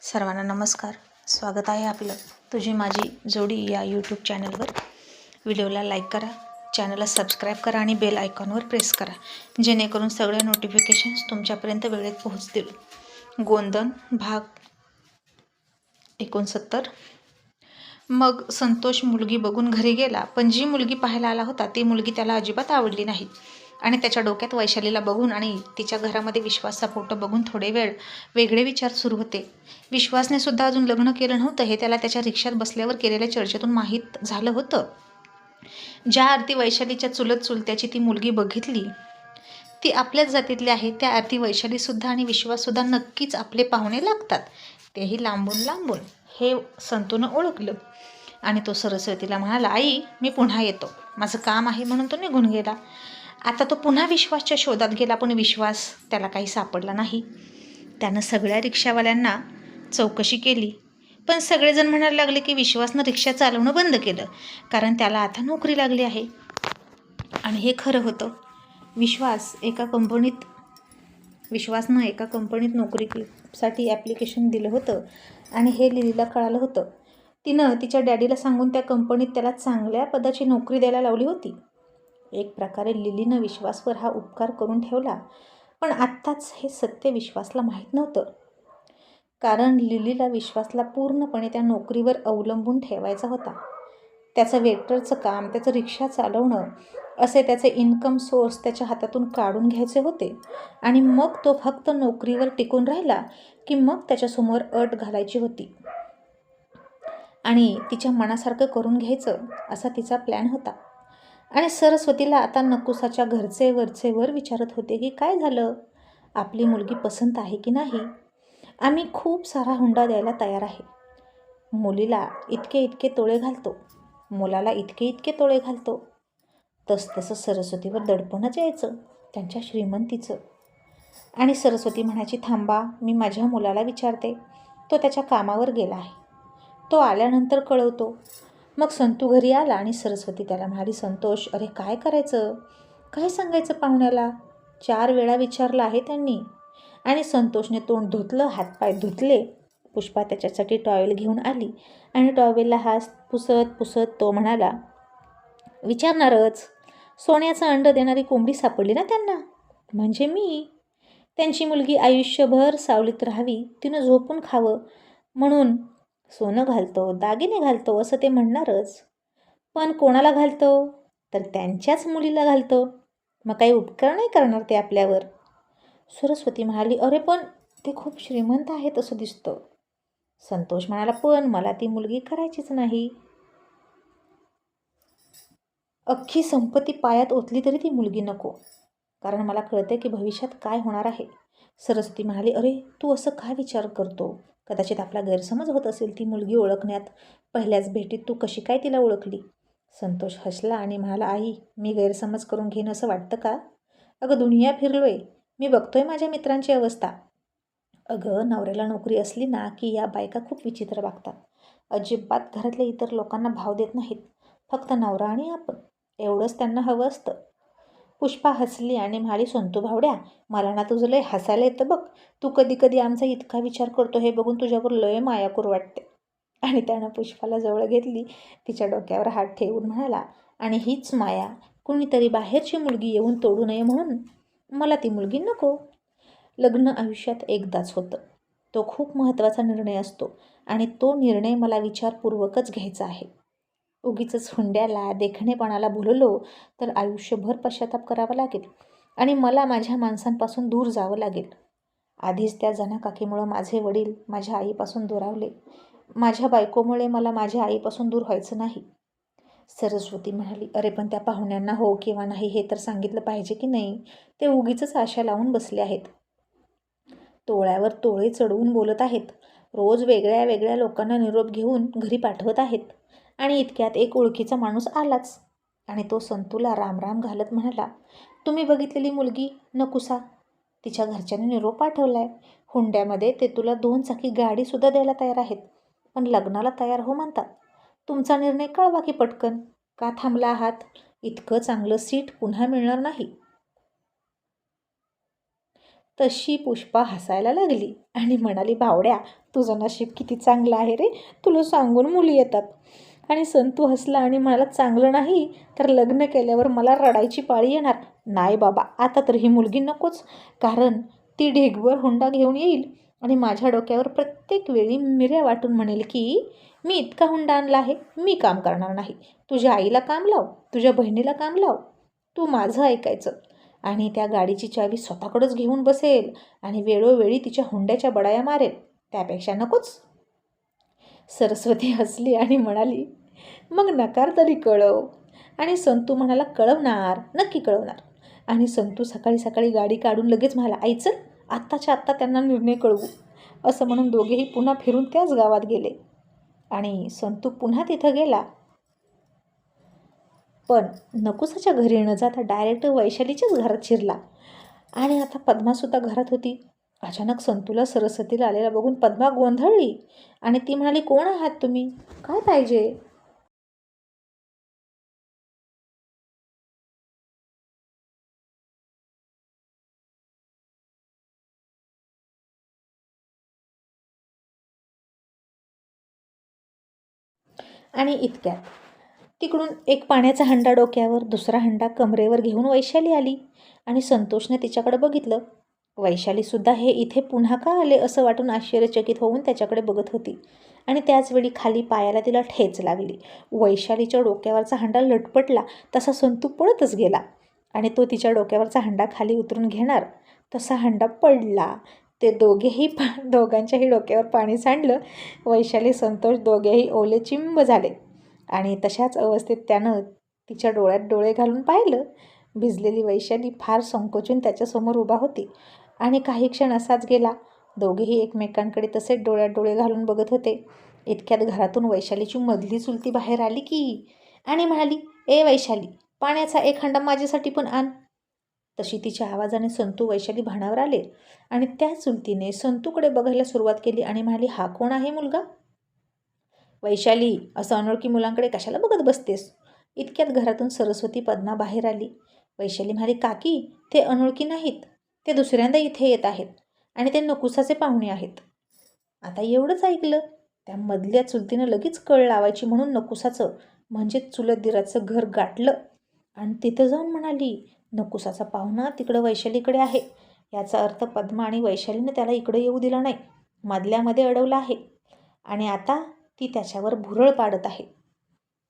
सर्वांना नमस्कार. स्वागत आहे आपलं तुझी माझी जोडी या यूट्यूब चॅनलवर. व्हिडिओला लाईक करा, चॅनलला सबस्क्राईब करा आणि बेल आयकॉनवर प्रेस करा, जेणेकरून सगळे नोटिफिकेशन्स तुमच्यापर्यंत वेळेत पोहोचतील. गोंधन भाग 69. मग संतोष मुलगी बघून घरी गेला, पण जी मुलगी पाहायला आला होता ती मुलगी त्याला अजिबात आवडली नाही. आणि त्याच्या डोक्यात वैशालीला बघून आणि तिच्या घरामध्ये विश्वासचा फोटो बघून थोडे वेळ वेगळे विचार सुरू होते. विश्वासने सुद्धा अजून लग्न केलं नव्हतं हे त्याला त्याच्या रिक्षात बसल्यावर केलेल्या चर्चेतून माहीत झालं होतं. ज्या अर्थी वैशालीच्या चुलत चुलत्याची ती मुलगी बघितली ती आपल्याच जातीतली आहे, त्या अर्थी वैशालीसुद्धा आणि विश्वाससुद्धा नक्कीच आपले पाहुणे लागतात, तेही लांबून लांबून. हे संतूनं ओळखलं आणि तो सरस्वतीला म्हणाला, आई मी पुन्हा येतो, माझं काम आहे, म्हणून तो निघून गेला. आता तो पुन्हा विश्वासच्या शोधात गेला, पण विश्वास त्याला काही सापडला नाही. त्यानं सगळ्या रिक्षावाल्यांना चौकशी केली, पण सगळेजण म्हणायला लागले की विश्वासनं रिक्षा चालवणं बंद केलं, कारण त्याला आता नोकरी लागली आहे. आणि हे खरं होतं. विश्वासनं एका कंपनीत नोकरीसाठी ॲप्लिकेशन दिलं होतं आणि हे लिलीला कळालं होतं. तिनं तिच्या डॅडीला सांगून त्या कंपनीत त्याला चांगल्या पदाची नोकरी द्यायला लावली होती. एक प्रकारे लिलीनं विश्वासवर हा उपकार करून ठेवला, पण आत्ताच हे सत्य विश्वासला माहीत नव्हतं. कारण लिलीला विश्वासला पूर्णपणे त्या नोकरीवर अवलंबून ठेवायचा होता. त्याचं वेटरचं काम, त्याचं रिक्षा चालवणं असे त्याचे इन्कम सोर्स त्याच्या हातातून काढून घ्यायचे होते. आणि मग तो फक्त नोकरीवर टिकून राहिला की मग त्याच्यासमोर अट घालायची होती आणि तिच्या मनासारखं करून घ्यायचं असा तिचा प्लॅन होता. आणि सरस्वतीला आता नकुसाच्या घरचे वरचे वर विचारत होते की काय झालं, आपली मुलगी पसंत आहे की नाही, आम्ही खूप सारा हुंडा द्यायला तयार आहे, मुलीला इतके इतके तोळे घालतो, मुलाला इतके इतके तोळे घालतो. तसतसं सरस्वतीवर दडपणच यायचं त्यांच्या श्रीमंतीचं. आणि सरस्वती म्हणायची, थांबा, मी माझ्या मुलाला विचारते, तो त्याच्या कामावर गेला आहे, तो आल्यानंतर कळवतो. मग संतू घरी आला आणि सरस्वती त्याला म्हणाली, संतोष, अरे काय करायचं, काय सांगायचं पाहुण्याला, 4 वेळा विचारलं आहे त्यांनी. आणि संतोषने तोंड धुतलं, हातपाय धुतले. पुष्पा त्याच्यासाठी टॉवेल घेऊन आली आणि टॉवेलला हात पुसत पुसत तो म्हणाला, विचारणारच, सोन्याचं अंड देणारी कोंबडी सापडली ना त्यांना, म्हणजे मी. त्यांची मुलगी आयुष्यभर सावलीत राहावी, तिनं झोपून खावं म्हणून सोनं घालतो, दागिने घालतो असं ते म्हणणारच. पण कोणाला घालतो, तर त्यांच्याच मुलीला घालतो. मग काही उपकार नाही करणार ते आपल्यावर. सरस्वती म्हणाली, अरे पण ते खूप श्रीमंत आहेत असं दिसतं. संतोष म्हणाला, पण मला ती मुलगी करायचीच नाही. अख्खी संपत्ती पायात ओतली तरी ती मुलगी नको, कारण मला कळते की भविष्यात काय होणार आहे. सरस्वती म्हणाली, अरे तू असं काय विचार करतो, कदाचित आपला गैरसमज होत असेल ती मुलगी ओळखण्यात. पहिल्याच भेटीत तू कशी काय तिला ओळखली. संतोष हसला आणि म्हणाला, आई मी गैरसमज करून घेईन असं वाटतं का. अगं दुनिया फिरलोय, मी बघतोय माझ्या मित्रांची अवस्था. अगं नवऱ्याला नोकरी असली ना की या बायका खूप विचित्र वागतात, अजिबात घरातल्या इतर लोकांना भाव देत नाहीत, फक्त नवरा आणि आपण एवढंच त्यांना हवं असतं. पुष्पा हसली आणि म्हणाली, संतू भावड्या, मला ना तुझं लय हसायला येतं बघ, तू कधी कधी आमचा इतका विचार करतो हे बघून तुझ्यावर लय मायाकूर वाटते. आणि त्यानं पुष्पाला जवळ घेतली, तिच्या डोक्यावर हात ठेवून म्हणाला, आणि हीच माया, कुणीतरी बाहेरची मुलगी येऊन तोडू नये म्हणून, मला ती मुलगी नको. लग्न आयुष्यात एकदाच होतं, तो खूप महत्त्वाचा निर्णय असतो आणि तो निर्णय मला विचारपूर्वकच घ्यायचा आहे. उगीचच हुंड्याला देखणेपणाला भुललो तर आयुष्यभर पश्चाताप करावा लागेल आणि मला माझ्या माणसांपासून दूर जावं लागेल. आधीच त्या जनाकाकीमुळं माझे वडील माझ्या आईपासून दुरावले, माझ्या बायकोमुळे मला माझ्या आईपासून दूर व्हायचं नाही. सरस्वती म्हणाली, अरे पण त्या पाहुण्यांना हो किंवा नाही हे तर सांगितलं पाहिजे की नाही, ते उगीचच आशा लावून बसले आहेत, तोळ्यावर तोळे चढवून बोलत आहेत, रोज वेगळ्या वेगळ्या लोकांना निरोप घेऊन घरी पाठवत आहेत. आणि इतक्यात एक ओळखीचा माणूस आलाच आणि तो संतूला रामराम घालत म्हणाला, तुम्ही बघितलेली मुलगी नकुसा, तिच्या घरच्यांनी निरोप पाठवलाय, हुंड्यामध्ये ते तुला 2 चाकी गाडीसुद्धा द्यायला तयार आहेत, पण लग्नाला तयार हो म्हणतात. तुमचा निर्णय कळवा की पटकन, का थांबला आहात, इतकं चांगलं सीट पुन्हा मिळणार नाही. तशी पुष्पा हसायला लागली आणि म्हणाली, भावड्या, तुझं नशीब किती चांगलं आहे रे, तुला सांगून मुली येतात. आणि संतू हसला आणि म्हणाला, चांगलं नाही तर लग्न केल्यावर मला रडायची पाळी येणार. नाही बाबा, आता तर ही मुलगी नकोच, कारण ती ढेगभर हुंडा घेऊन येईल आणि माझ्या डोक्यावर प्रत्येक वेळी मिऱ्या वाटून म्हणेल की मी इतका हुंडा आणला आहे, मी काम करणार नाही. तुझ्या आईला काम लाव, तुझ्या बहिणीला काम लाव, तू माझं ऐकायचं. आणि त्या गाडीची चावी स्वतःकडेच घेऊन बसेल आणि वेळोवेळी तिच्या हुंड्याच्या बडाया मारेल. त्यापेक्षा नकोच. सरस्वती हसली आणि म्हणाली, मग नकार तरी कळव. आणि संतू म्हणाला, कळवणार, नक्की कळवणार. आणि संतू सकाळी सकाळी गाडी काढून लगेच म्हणाला, आई चल, आत्ताच्या आत्ता त्यांना निर्णय कळवू. असं म्हणून दोघेही पुन्हा फिरून त्याच गावात गेले. आणि संतू पुन्हा तिथं गेला, पण नकुसाच्या घरी न जाता डायरेक्ट वैशालीच्याच घरात शिरला. आणि आता पद्मासुद्धा घरात होती. अचानक संतूला सरस्वतीला आलेला बघून पद्मा गोंधळली आणि ती म्हणाली, कोण आहात तुम्ही, काय पाहिजे? आणि इतक्यात तिकडून एक पाण्याचा हंडा डोक्यावर, दुसरा हंडा कमरेवर घेऊन वैशाली आली. आणि संतोषने तिच्याकडे बघितलं. वैशालीसुद्धा हे इथे पुन्हा का आले असं वाटून आश्चर्यचकित होऊन त्याच्याकडे बघत होती. आणि त्याचवेळी खाली पायाला तिला ठेच लागली. वैशालीच्या डोक्यावरचा हंडा लटपटला तसा संतू पळतच गेला आणि तो तिच्या डोक्यावरचा हंडा खाली उतरून घेणार तसा हंडा पडला. ते दोघांच्याही डोक्यावर पाणी सांडलं. वैशाली, संतोष दोघेही ओले चिंब झाले. आणि तशाच अवस्थेत त्यानं तिच्या डोळ्यात डोळे घालून पाहिलं. भिजलेली वैशाली फार संकोचून त्याच्यासमोर उभा होती. आणि काही क्षण असाच गेला. दोघेही एकमेकांकडे तसेच डोळ्यात डोळे घालून बघत होते. इतक्यात घरातून वैशालीची मधली चुलती बाहेर आली की आणि म्हणाली, ए वैशाली, पाण्याचा एक हंडा माझ्यासाठी पण आण. तशी तिच्या आवाजाने संतू वैशाली भानावर आले. आणि त्या चुलतीने संतूकडे बघायला सुरुवात केली आणि म्हणाली, हा कोण आहे मुलगा? वैशाली, असं अनोळखी मुलांकडे कशाला बघत बसतेस? इतक्यात घरातून सरस्वती पद्मा बाहेर आली. वैशाली म्हणाली, काकी, ते अनोळखी नाहीत, ते दुसऱ्यांदा इथे येत आहेत आणि ते नकुसाचे पाहुणे आहेत. आता एवढंच ऐकलं, त्या मधल्या चुलतीनं लगेच कळ लावायची म्हणून नकुसाचं म्हणजे चुलत दिराचं घर गाठलं आणि तिथं जाऊन म्हणाली, नकुसाचा पाहुणा तिकडं वैशालीकडे आहे. याचा अर्थ पद्मा आणि वैशालीनं त्याला इकडं येऊ दिला नाही, मधल्यामध्ये अडवलं आहे आणि आता ती त्याच्यावर भुरळ पाडत आहे.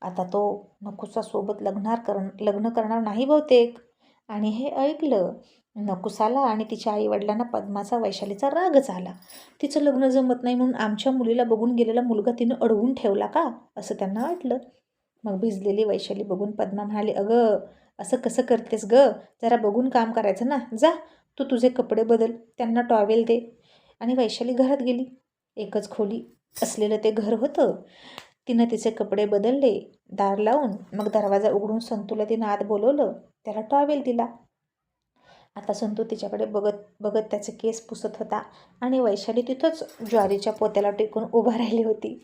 आता तो नकुसासोबत लग्न करणार नाही बहुतेक. आणि हे ऐकलं नकुसाला आणि तिच्या आईवडिलांना पद्माचा वैशालीचा रागच आला. तिचं लग्न जमत नाही म्हणून आमच्या मुलीला बघून गेलेला मुलगा तिनं अडवून ठेवला का, असं त्यांना वाटलं. मग भिजलेली वैशाली बघून पद्मा म्हणाली, अगं, असं कसं करतेस ग, जरा बघून काम करायचं ना, जा तू तुझे कपडे बदल, त्यांना टॉवेल दे. आणि वैशाली घरात गेली. एकच खोली असलेलं ते घर होतं. तिनं तिचे कपडे बदलले, दार लावून, मग दरवाजा उघडून संतूला तिनं आत बोलवलं, त्याला टॉवेल दिला. आता संतू तिच्याकडे बघत बघत त्याचे केस पुसत होता आणि वैशाली तिथंच ज्वारीच्या पोत्याला टेकून उभा राहिली होती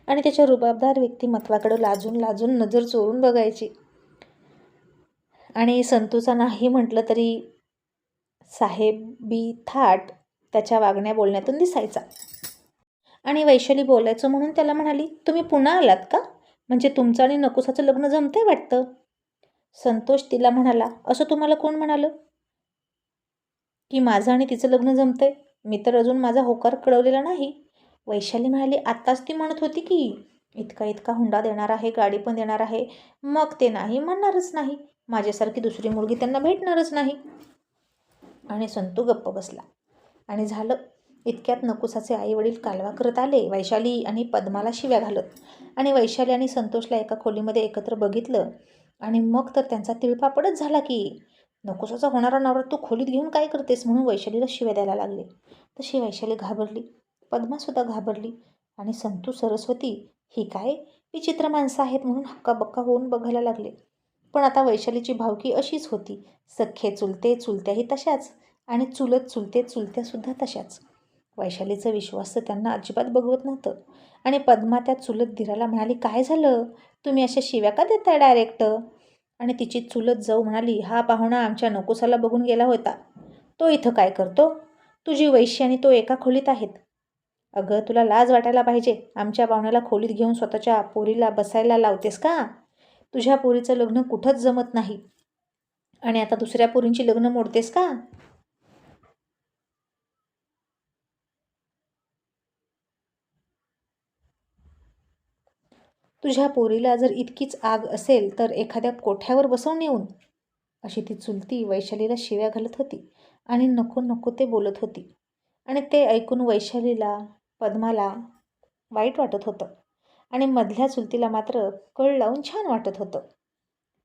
आणि त्याच्या रुबाबदार व्यक्तिमत्वाकडे लाजून लाजून नजर चोरून बघायची. आणि संतूचा नाही म्हटलं तरी साहेबी थाट त्याच्या वागण्या बोलण्यातून दिसायचा. आणि वैशाली बोलायचं म्हणून त्याला म्हणाली, तुम्ही पुन्हा आलात का, म्हणजे तुमचं आणि नकुसाचं लग्न जमतंय वाटतं. संतोष तिला म्हणाला, असं तुम्हाला कोण म्हणालं की माझं आणि तिचं लग्न जमतंय? मी तर अजून माझा होकार कळवलेला नाही. वैशाली म्हणाली, आत्ताच ती म्हणत होती की इतका इतका हुंडा देणार आहे, गाडी पण देणार आहे, मग ते नाही म्हणणारच नाही, माझ्यासारखी दुसरी मुलगी त्यांना भेटणारच नाही. आणि संतू गप्प बसला. आणि झालं. इतक्यात नकुसाचे आईवडील कालवा करत आले, वैशाली आणि पद्माला शिव्या घालत. आणि वैशाली आणि संतोषला एका खोलीमध्ये एकत्र बघितलं. आणि मग तर त्यांचा तिळपापडच झाला की नकुसाचा होणारा नवरा तू खोलीत घेऊन काय करतेस, म्हणून वैशालीला शिव्या द्यायला लागले. तशी वैशाली घाबरली, पद्मासुद्धा घाबरली. आणि संतू, सरस्वती, ही काय विचित्र माणसं आहेत म्हणून हक्काबक्का होऊन बघायला लागले. पण आता वैशालीची भावकी अशीच होती. सख्खे चुलते चुलत्याही तशाच आणि चुलत चुलते चुलत्यासुद्धा तशाच. वैशालीचा विश्वास तर त्यांना अजिबात बघवत नव्हतं. आणि पद्मा त्या चुलत दिराला म्हणाली, काय झालं, तुम्ही अशा शिव्या का देताय डायरेक्ट? आणि तिची चुलत जाऊ म्हणाली, हा पाहुणा आमच्या नकुसाला बघून गेला होता तो इथं काय करतो? तुझी वैशी आणि तो एका खोलीत आहेत. अगं, तुला लाज वाटायला पाहिजे. आमच्या पाहुण्याला खोलीत घेऊन स्वतःच्या पोरीला बसायला लावतेस का? तुझ्या पोरीचं लग्न कुठंच जमत नाही आणि आता दुसऱ्या पोरींची लग्न मोडतेस का? तुझ्या पोरीला जर इतकीच आग असेल तर एखाद्या कोठ्यावर बसवून येऊन. अशी ती चुलती वैशालीला शिव्या घालत होती आणि नको नको ते बोलत होती. आणि ते ऐकून वैशालीला, पद्माला वाईट वाटत होतं आणि मधल्या चुलतीला मात्र कळ लावून छान वाटत होतं.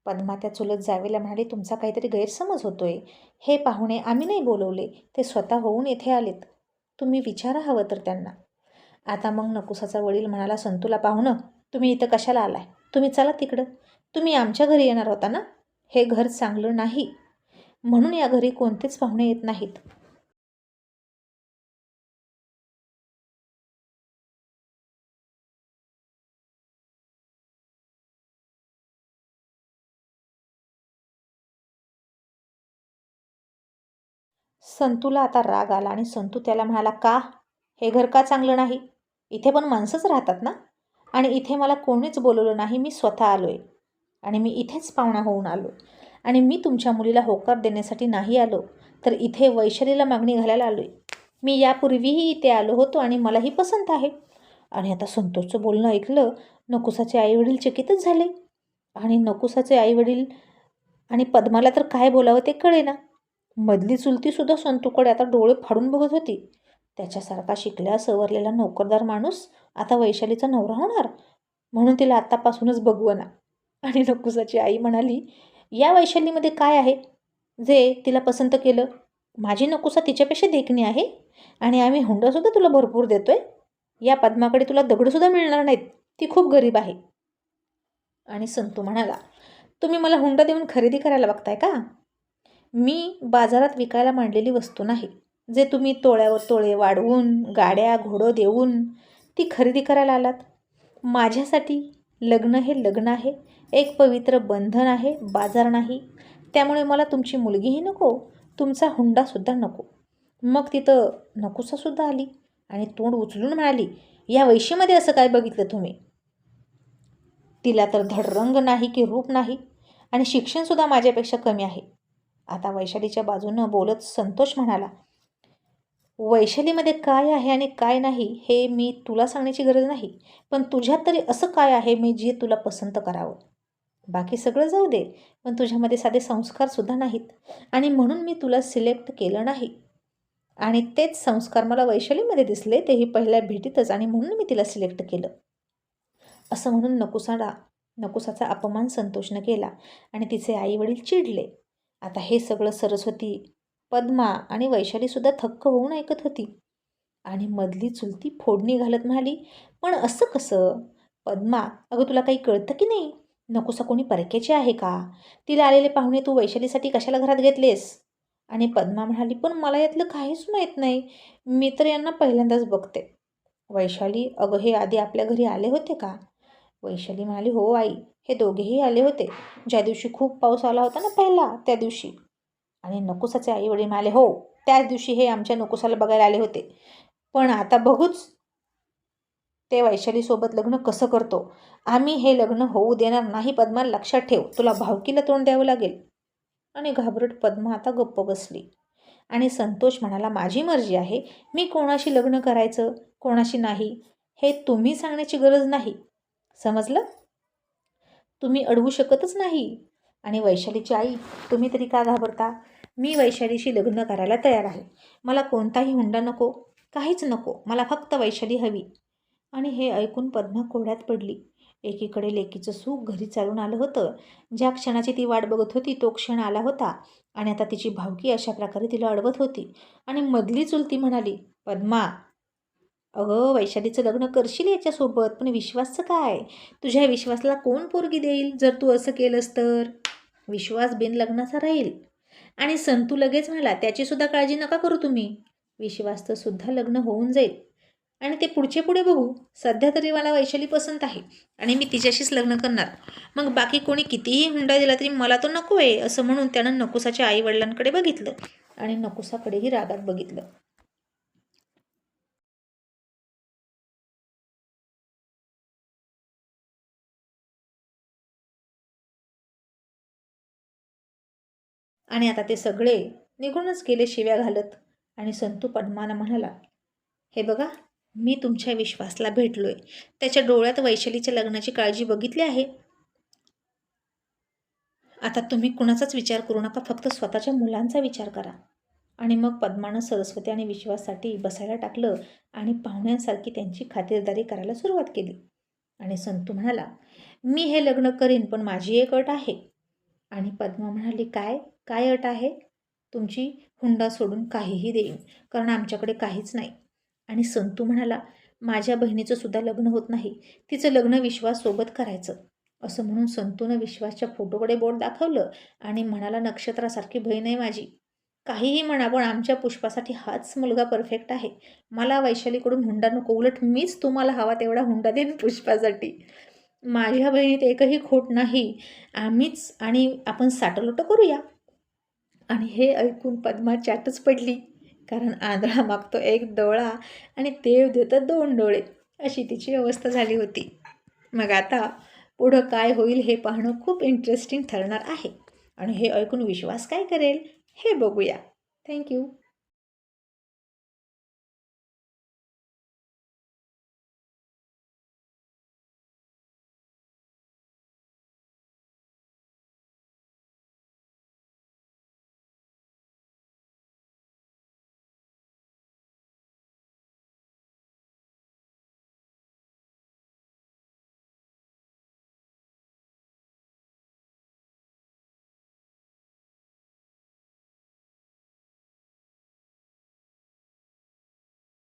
पद्मा त्या चुलत जावेला म्हणाली, तुमचा काहीतरी गैरसमज होतोय. हे पाहुणे आम्ही नाही बोलवले, ते स्वतः होऊन येथे आलेत. तुम्ही विचारा हवं तर त्यांना. आता मग नकुसाचा वडील म्हणाला, संतूला, पाहुणं तुम्ही इथं कशाला आलाय? तुम्ही चला तिकडं. तुम्ही आमच्या घरी येणार होता ना? हे घर चांगलं नाही म्हणून या घरी कोणतेच पाहुणे येत नाहीत. संतूला आता राग आला आणि संतू त्याला म्हणाला, का? हे घर का चांगलं नाही? इथे पण माणसंच राहतात ना? आणि इथे मला कोणीच बोलवलं नाही. मी स्वतः आलोय आणि मी इथेच पाहुणा होऊन आलो आणि मी तुमच्या मुलीला होकार देण्यासाठी नाही आलो, तर इथे वैशालीला मागणी घालायला आलोय. मी यापूर्वीही इथे आलो होतो आणि मलाही पसंत आहे. आणि आता संतोषचं बोलणं ऐकलं नकुसाचे आईवडील चकितच झाले. आणि नकुसाचे आईवडील आणि पद्माला तर काय बोलावं ते कळेना. मधली चुलतीसुद्धा संतूकडे आता डोळे फाडून बघत होती. त्याच्यासारखा शिकल्या सवरलेला नोकरदार माणूस आता वैशालीचा नवरा होणार म्हणून तिला आत्तापासूनच बघवना. आणि नकुसाची आई म्हणाली, या वैशालीमध्ये काय आहे जे तिला पसंत केलं? माझी नकुसा तिच्यापेक्षा देखणी आहे आणि आम्ही हुंडासुद्धा तुला भरपूर देतोय. या पद्माकडे तुला दगडसुद्धा मिळणार नाहीत. ती खूप गरीब आहे. आणि संतू म्हणाला, तुम्ही मला हुंडा देऊन खरेदी करायला बघताय का? मी बाजारात विकायला मांडलेली वस्तू नाही, जे तुम्ही तोळ्यावर तोळे वाढवून गाड्या घोडं देऊन ती खरेदी करायला आलात. माझ्यासाठी लग्न हे लग्न आहे, एक पवित्र बंधन आहे, बाजार नाही. त्यामुळे मला तुमची मुलगीही नको, तुमचा हुंडासुद्धा नको. मग तिथं नकुसासुद्धा आली आणि तोंड उचलून म्हणाली, या वैशीमध्ये असं काय बघितलं तुम्ही? तिला तर धड रंग नाही की रूप नाही आणि शिक्षणसुद्धा माझ्यापेक्षा कमी आहे. आता वैशालीच्या बाजूनं बोलत संतोष म्हणाला, वैशालीमध्ये काय आहे आणि काय नाही हे मी तुला सांगण्याची गरज नाही, पण तुझ्यात तरी असं काय आहे मी जे तुला पसंत करावं? बाकी सगळं जाऊ दे, पण तुझ्यामध्ये साधे संस्कारसुद्धा नाहीत आणि म्हणून मी तुला सिलेक्ट केलं नाही. आणि तेच संस्कार मला वैशालीमध्ये दिसले, तेही पहिल्या भेटीतच, आणि म्हणून मी तिला सिलेक्ट केलं. असं म्हणून नकुसाचा अपमान संतोषनं केला आणि तिचे आईवडील चिडले. आता हे सगळं सरस्वती, पद्मा आणि वैशालीसुद्धा थक्क होऊन ऐकत होती. आणि मधली चुलती फोडणी घालत म्हणाली, पण असं कसं? पद्मा, अगं तुला काही कळतं की नाही? नकुसा कोणी परक्याची आहे का? तिला आलेले पाहुणे तू वैशालीसाठी कशाला घरात घेतलेस? आणि पद्मा म्हणाली, पण मला यातलं काहीच माहीत नाही. मी तर यांना पहिल्यांदाच बघते. वैशाली, अगं हे आधी आपल्या घरी आले होते का? वैशाली म्हणाली, हो आई, हे दोघेही आले होते. ज्या दिवशी खूप पाऊस आला होता ना पहिला, त्या दिवशी. आणि नकुसाचे आई वडील म्हणाले, हो, त्याच दिवशी हे आमच्या नकुसाला बघायला आले होते. पण आता बघूच ते वैशालीसोबत लग्न कसं करतो. आम्ही हे लग्न होऊ देणार नाही. पद्मा, लक्षात ठेव, तुला भावकीला तोंड द्यावं लागेल. आणि घाबरट पद्मा आता गप्प बसली. आणि संतोष म्हणाला, माझी मर्जी आहे. मी कोणाशी लग्न करायचं कोणाशी नाही हे तुम्ही सांगण्याची गरज नाही. समजलं? तुम्ही अडवू शकतच नाही. आणि वैशालीची आई, तुम्ही तरी का घाबरता? मी वैशालीशी लग्न करायला तयार आहे. मला कोणताही हुंडा नको, काहीच नको. मला फक्त वैशाली हवी. आणि हे ऐकून पद्मा कोड्यात पडली. एकीकडे लेकीचं सुख घरी चालून आलं होतं. ज्या क्षणाची ती वाट बघत होती तो क्षण आला होता आणि आता तिची भावकी अशा प्रकारे तिला अडवत होती. आणि मधली चुलती म्हणाली, पद्मा, अगं वैशालीचं लग्न करशील याच्यासोबत, पण विश्वासचं काय? तुझ्या विश्वासला कोण पोरगी देईल जर तू असं केलंस तर? विश्वास बिन लग्नाचा राहील. आणि संतू लगेच म्हणाला, त्याचीसुद्धा काळजी नका करू तुम्ही. विश्वासचं सुद्धा लग्न होऊन जाईल आणि ते पुढचे पुढे बघू. सध्या तरी मला वैशाली पसंत आहे आणि मी तिच्याशीच लग्न करणार. मग बाकी कोणी कितीही हुंडा दिला तरी मला तो नको आहे, असं म्हणून त्यानं नकुसाच्या आईवडिलांकडे बघितलं. आणि नकुसाकडेही रागात बघितलं. आणि आता ते सगळे निघूनच गेले शिव्या घालत. आणि संतू पद्माला म्हणाला, हे बघा, मी तुमच्या विश्वासला भेटलोय. त्याच्या डोळ्यात वैशालीच्या लग्नाची काळजी बघितली आहे. आता तुम्ही कुणाचाच विचार करू नका, फक्त स्वतःच्या मुलांचा विचार करा. आणि मग पद्मानं सरस्वती आणि विश्वाससाठी बसायला टाकलं आणि पाहुण्यांसारखी त्यांची खातिरदारी करायला सुरुवात केली. आणि संतू म्हणाला, मी हे लग्न करीन, पण माझी एक अट आहे. आणि पद्मा म्हणाली, काय काय अट आहे तुमची? हुंडा सोडून काहीही देईन, कारण आमच्याकडे काहीच नाही. आणि संतू म्हणाला, माझ्या बहिणीचं सुद्धा लग्न होत नाही, तिचं लग्न विश्वास सोबत करायचं. असं म्हणून संतूनं विश्वासच्या फोटोकडे बोट दाखवलं आणि म्हणाला, नक्षत्रासारखी बहीण आहे माझी. काहीही म्हणा, पण आमच्या पुष्पासाठी हाच मुलगा परफेक्ट आहे. मला वैशालीकडून हुंडा नको, उलट मीच तुम्हाला हवा तेवढा हुंडा देईन पुष्पासाठी. माझ्या बहिणीत एकही खोट नाही, आम्हीच, आणि आपण साटलोटं करूया. आणि हे ऐकून पद्मा चाटच पडली, कारण आंधळा मागतो एक डोळा आणि देव देतं 2 डोळे, अशी तिची अवस्था झाली होती. मग आता पुढं काय होईल हे पाहणं खूप इंटरेस्टिंग ठरणार आहे. आणि हे ऐकून विश्वास काय करेल हे बघूया. थँक्यू.